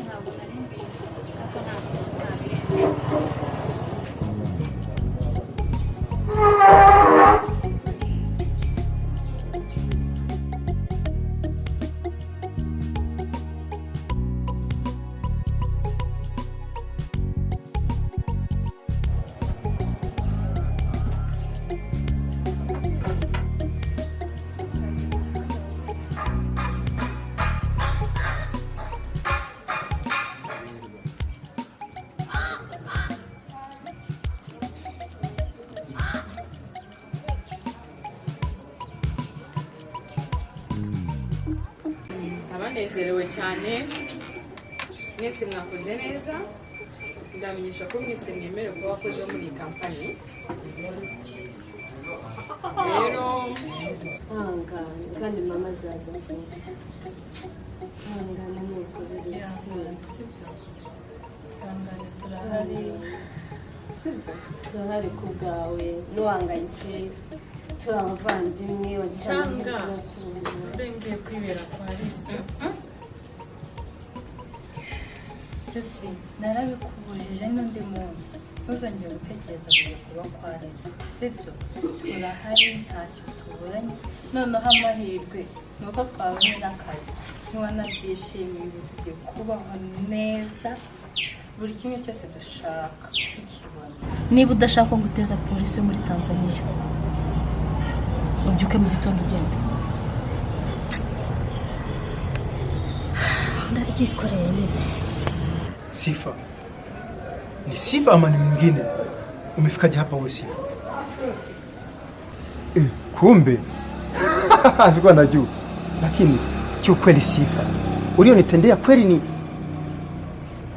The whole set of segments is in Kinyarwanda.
ntabwo nari mbizi ariko ntabwo abanezerewe cyane mwese mwakoze neza ndamenyesha ko mwese mwemerewe kuba wakoze muri iyi kampani rero kandi mama azaza hangana nuko biri turahari ku bwawe n'uwangayike turi abavandimwe cyangwa bengeye kwibera kwa Liza. Lucie, narabikubujije n'undi munsi ntuzongere gutekereza kujya kuba kwa Liza, sibyo? Turahari ntacyo tuburanye, noneho amahirwe ni uko twabonye n'akazi ntiwanabyishimiye, ubu tugiye kubaho neza, buri kimwe cyose dushaka tukibona. Niba udashaka ngo uteza polisi yo muri Tanzania, ubyuke mu gitondo ugende. Ndaryikoreye nini. Sifa. Ni Sifa ama ni mwingine? Umefikaje hapa wewe Sifa? Kumbe. Sikuwa najua. Lakini kiukweli Sifa, ulionitendea kweli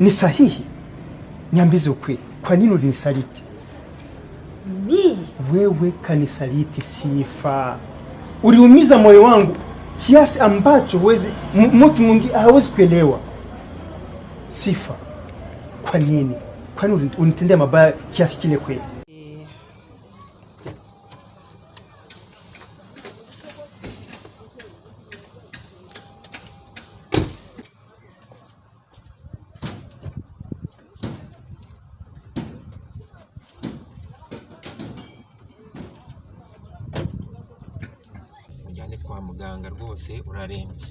ni sahihi? Niambize ukweli. Kwa nini ulinisaliti? Wewe kanisaliti Sifa. Uliumiza moyo wangu kiasi ambacho mtu mwingine hawezi kuelewa. Sifa, kwa nini? Kwa nini unitendea mabaya kiasi kile kweli? Ujyane kwa muganga rwose urarembye.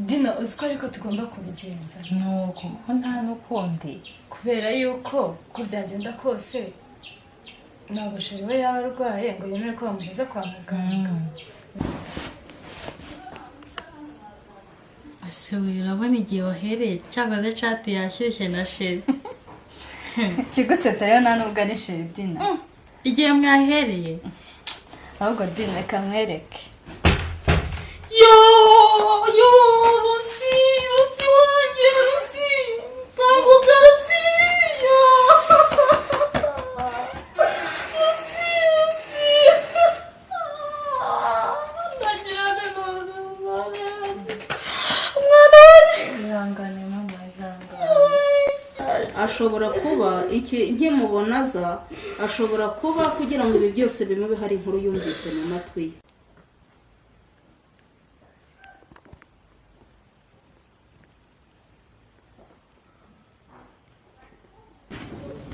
Dina, uzi ko ariko tugomba kubigenza nuko nta n'ukundi, kubera yuko ko byagenda kose ntabwo sheri we yaba arwaye ngo yemere ko bamuheza kwa muganga. Ase urabona igihe wahereye cyangwa se chat yashyushye na sheri. Kigusetsa rero nta nubwo ari sheri Dina. Igihe mwahereye ahubwo Dina kamwereke. Yo Lucie wanjye Lucie ntabwo garasiya Lucie ndagirane none mwana ihangane mama ihangane. ashobora kuba nkimubonaza ashobora kuba kugira ngo ibi byose bibe hari inkuru yumvise mu matwi ye.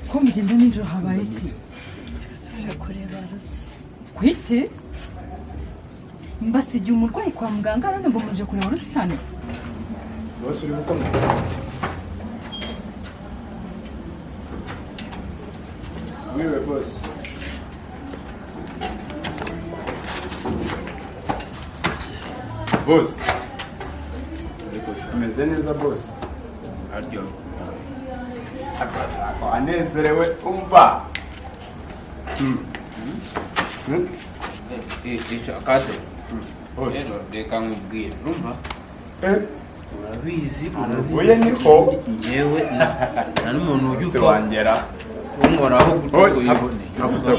Ko mugenda nijoro habaye iki? Tuje kureba Lucie. Kwiki? Mbasigiye umurwayi kwa muganga none ngo muje kureba Lucie hano? Bose uri gukoma. Wewe boss. Boss. Umeze neza boss. Aryo. Anezerewe umva. Akate. Boss. Reka nkubwire. Urumva? Urabizi Oya niko. Yewe na n'umuntu ujya Wangera. unkoraho gutyo yibone. Navuga.